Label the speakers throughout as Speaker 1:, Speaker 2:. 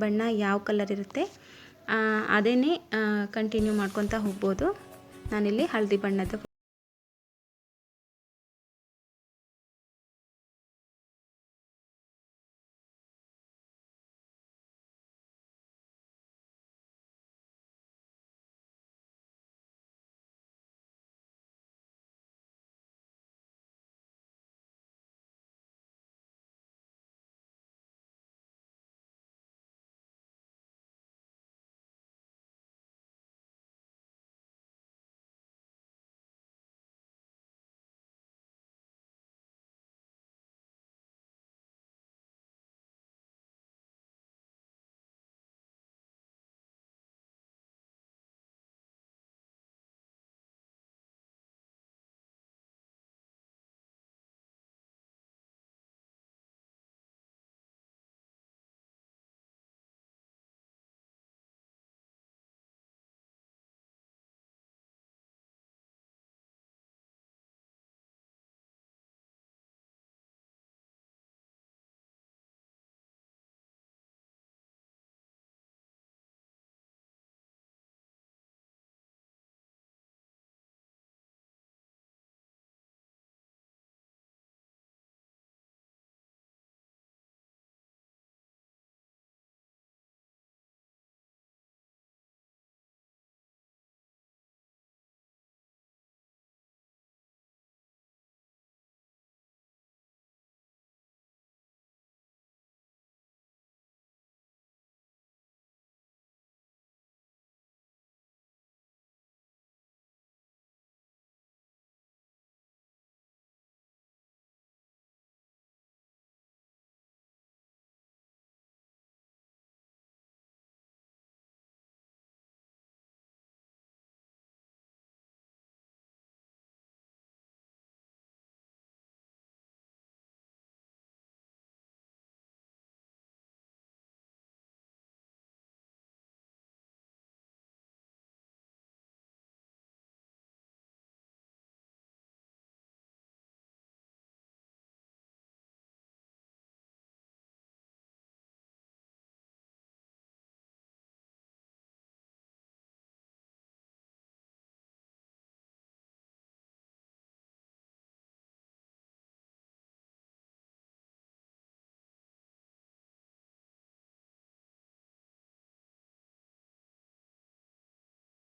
Speaker 1: ಬಣ್ಣ ಯಾವ ಕಲರ್ ಇರುತ್ತೆ ಅದೇನೇ ಕಂಟಿನ್ಯೂ ಮಾಡ್ಕೊತಾ ಹೋಗ್ಬೋದು. ನಾನಿಲ್ಲಿ ಹಳದಿ ಬಣ್ಣದ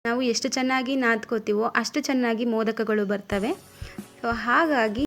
Speaker 1: ನಾವು ಎಷ್ಟು ಚೆನ್ನಾಗಿ ನಾದ್ಕೋತೀವೋ ಅಷ್ಟು ಚೆನ್ನಾಗಿ ಮೋದಕಗಳು ಬರ್ತವೆ. ಸೊ ಹಾಗಾಗಿ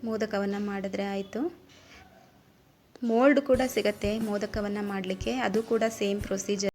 Speaker 1: ಮೋದಕವನ್ನು ಮಾಡಿದ್ರೆ ಆಯಿತು. ಮೋಲ್ಡ್ ಕೂಡ ಸಿಗುತ್ತೆ ಮೋದಕವನ್ನು ಮಾಡಲಿಕ್ಕೆ, ಅದು ಕೂಡ ಸೇಮ್ ಪ್ರೊಸೀಜರ್.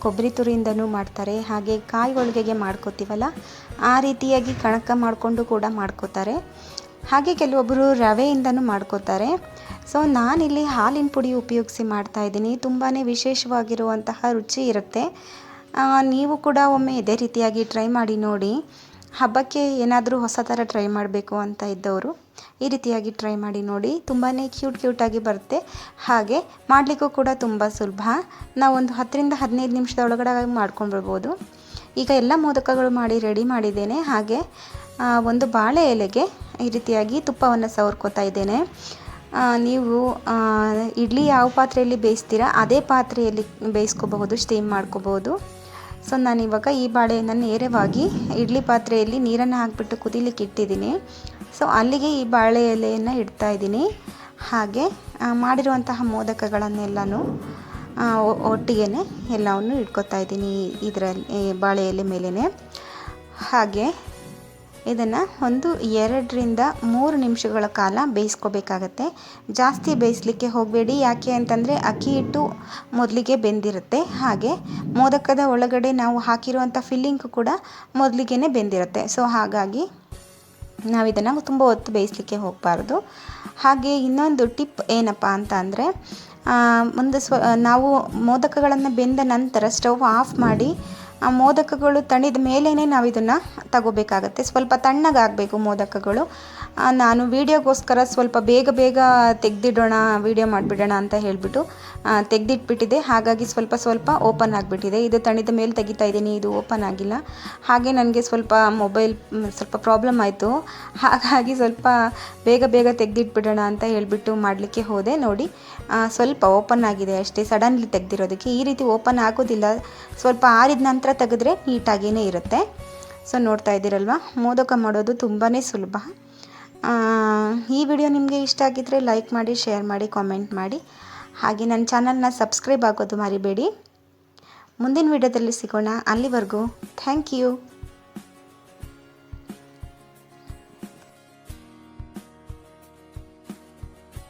Speaker 1: ಕೊಬ್ಬರಿ ತುರಿಯಿಂದನೂ ಮಾಡ್ತಾರೆ, ಹಾಗೆ ಕಾಯಿ ಹೋಳಿಗೆಗೆ ಮಾಡ್ಕೋತೀವಲ್ಲ ಆ ರೀತಿಯಾಗಿ ಕಣಕ ಮಾಡಿಕೊಂಡು ಕೂಡ ಮಾಡ್ಕೋತಾರೆ. ಹಾಗೆ ಕೆಲವೊಬ್ಬರು ರವೆಯಿಂದನೂ ಮಾಡ್ಕೋತಾರೆ. ಸೊ ನಾನಿಲ್ಲಿ ಹಾಲಿನ ಪುಡಿ ಉಪಯೋಗಿಸಿ ಮಾಡ್ತಾಯಿದ್ದೀನಿ. ತುಂಬಾ ವಿಶೇಷವಾಗಿರುವಂತಹ ರುಚಿ ಇರುತ್ತೆ. ನೀವು ಕೂಡ ಒಮ್ಮೆ ಇದೇ ರೀತಿಯಾಗಿ ಟ್ರೈ ಮಾಡಿ ನೋಡಿ. ಹಬ್ಬಕ್ಕೆ ಏನಾದರೂ ಹೊಸ ಥರ ಟ್ರೈ ಮಾಡಬೇಕು ಅಂತ ಇದ್ದವರು ಈ ರೀತಿಯಾಗಿ ಟ್ರೈ ಮಾಡಿ ನೋಡಿ. ತುಂಬಾ ಕ್ಯೂಟಾಗಿ ಬರುತ್ತೆ, ಹಾಗೆ ಮಾಡಲಿಕ್ಕೂ ಕೂಡ ತುಂಬ ಸುಲಭ. ನಾವೊಂದು 10ರಿಂದ 15 ನಿಮಿಷದೊಳಗಡೆ ಮಾಡ್ಕೊಂಡ್ಬಿಡ್ಬೋದು. ಈಗ ಎಲ್ಲ ಮೋದಕಗಳು ಮಾಡಿ ರೆಡಿ ಮಾಡಿದ್ದೇನೆ. ಹಾಗೆ ಒಂದು ಬಾಳೆ ಎಲೆಗೆ ಈ ರೀತಿಯಾಗಿ ತುಪ್ಪವನ್ನು ಸವರ್ಕೋತಾ ಇದ್ದೇನೆ. ನೀವು ಇಡ್ಲಿ ಯಾವ ಪಾತ್ರೆಯಲ್ಲಿ ಬೇಯಿಸ್ತೀರಾ ಅದೇ ಪಾತ್ರೆಯಲ್ಲಿ ಬೇಯಿಸ್ಕೋಬಹುದು, ಸ್ಟೀಮ್ ಮಾಡ್ಕೋಬಹುದು. ಸೊ ನಾನಿವಾಗ ಈ ಬಾಳೆಯನ್ನು ನೇರವಾಗಿ ಇಡ್ಲಿ ಪಾತ್ರೆಯಲ್ಲಿ ನೀರನ್ನು ಹಾಕಿಬಿಟ್ಟು ಕುದಿಲಿಕ್ಕೆ ಇಟ್ಟಿದ್ದೀನಿ. ಸೊ ಅಲ್ಲಿಗೆ ಈ ಬಾಳೆ ಎಲೆಯನ್ನು ಇಡ್ತಾ ಇದ್ದೀನಿ. ಹಾಗೆ ಮಾಡಿರುವಂತಹ ಮೋದಕಗಳನ್ನೆಲ್ಲನೂ ಒಟ್ಟಿಗೆ ಎಲ್ಲವನ್ನು ಇಟ್ಕೊತಾ ಇದ್ದೀನಿ ಇದರಲ್ಲಿ ಬಾಳೆ ಎಲೆ ಮೇಲೇ. ಹಾಗೆ ಇದನ್ನು ಒಂದು 2ರಿಂದ 3 ನಿಮಿಷಗಳ ಕಾಲ ಬೇಯಿಸ್ಕೋಬೇಕಾಗತ್ತೆ. ಜಾಸ್ತಿ ಬೇಯಿಸಲಿಕ್ಕೆ ಹೋಗಬೇಡಿ, ಯಾಕೆ ಅಂತಂದರೆ ಅಕ್ಕಿ ಹಿಟ್ಟು ಮೊದಲಿಗೆ ಬೆಂದಿರುತ್ತೆ. ಹಾಗೆ ಮೋದಕದ ಒಳಗಡೆ ನಾವು ಹಾಕಿರುವಂಥ ಫಿಲ್ಲಿಂಗ್ ಕೂಡ ಮೊದಲಿಗೆ ಬೆಂದಿರುತ್ತೆ. ಸೊ ಹಾಗಾಗಿ ನಾವು ಇದನ್ನು ತುಂಬ ಹೊತ್ತು ಬೇಯಿಸಲಿಕ್ಕೆ ಹೋಗಬಾರ್ದು. ಹಾಗೆ ಇನ್ನೊಂದು ಟಿಪ್ ಏನಪ್ಪ ಅಂತ ಅಂದರೆ ನಾವು ಮೋದಕಗಳನ್ನು ಬೆಂದ ನಂತರ ಸ್ಟವ್ ಆಫ್ ಮಾಡಿ ಆ ಮೋದಕಗಳು ತಣಿದ ಮೇಲೇ ನಾವು ಇದನ್ನು ತಗೋಬೇಕಾಗತ್ತೆ. ಸ್ವಲ್ಪ ತಣ್ಣಗಾಗಬೇಕು ಮೋದಕಗಳು. ನಾನು ವೀಡಿಯೋಗೋಸ್ಕರ ಸ್ವಲ್ಪ ಬೇಗ ತೆಗೆದಿಡೋಣ, ವೀಡಿಯೋ ಮಾಡಿಬಿಡೋಣ ಅಂತ ಹೇಳಿಬಿಟ್ಟು ತೆಗೆದಿಟ್ಬಿಟ್ಟಿದೆ. ಹಾಗಾಗಿ ಸ್ವಲ್ಪ ಓಪನ್ ಆಗಿಬಿಟ್ಟಿದೆ. ಇದು ತಣಿದ ಮೇಲೆ ತೆಗಿತಾ ಇದ್ದೀನಿ, ಇದು ಓಪನ್ ಆಗಿಲ್ಲ. ಹಾಗೆ ನನಗೆ ಸ್ವಲ್ಪ ಮೊಬೈಲ್ ಸ್ವಲ್ಪ ಪ್ರಾಬ್ಲಮ್ ಆಯಿತು. ಹಾಗಾಗಿ ಸ್ವಲ್ಪ ಬೇಗ ತೆಗೆದಿಟ್ಬಿಡೋಣ ಅಂತ ಹೇಳಿಬಿಟ್ಟು ಮಾಡಲಿಕ್ಕೆ ಹೋದೆ. ನೋಡಿ ಸ್ವಲ್ಪ ಓಪನ್ ಆಗಿದೆ ಅಷ್ಟೇ, ಸಡನ್ಲಿ ತೆಗೆದಿರೋದಕ್ಕೆ. ಈ ರೀತಿ ಓಪನ್ ಆಗೋದಿಲ್ಲ, ಸ್ವಲ್ಪ ಆರಿದ ನಂತರ ತೆಗೆದ್ರೆ ನೀಟಾಗಿಯೇ ಇರುತ್ತೆ. ಸೊ ನೋಡ್ತಾ ಇದ್ದೀರಲ್ವ, ಮೋದಕ ಮಾಡೋದು ತುಂಬಾ ಸುಲಭ. ಈ ವಿಡಿಯೋ ನಿಮಗೆ ಇಷ್ಟ ಆಗಿದ್ದರೆ ಲೈಕ್ ಮಾಡಿ, ಶೇರ್ ಮಾಡಿ, ಕಾಮೆಂಟ್ ಮಾಡಿ. ಹಾಗೆ ನನ್ನ ಚಾನಲ್ನ ಸಬ್ಸ್ಕ್ರೈಬ್ ಆಗೋದು ಮರಿಬೇಡಿ. ಮುಂದಿನ ವಿಡಿಯೋದಲ್ಲಿ ಸಿಗೋಣ. ಅಲ್ಲಿವರೆಗೂ ಥ್ಯಾಂಕ್ ಯು.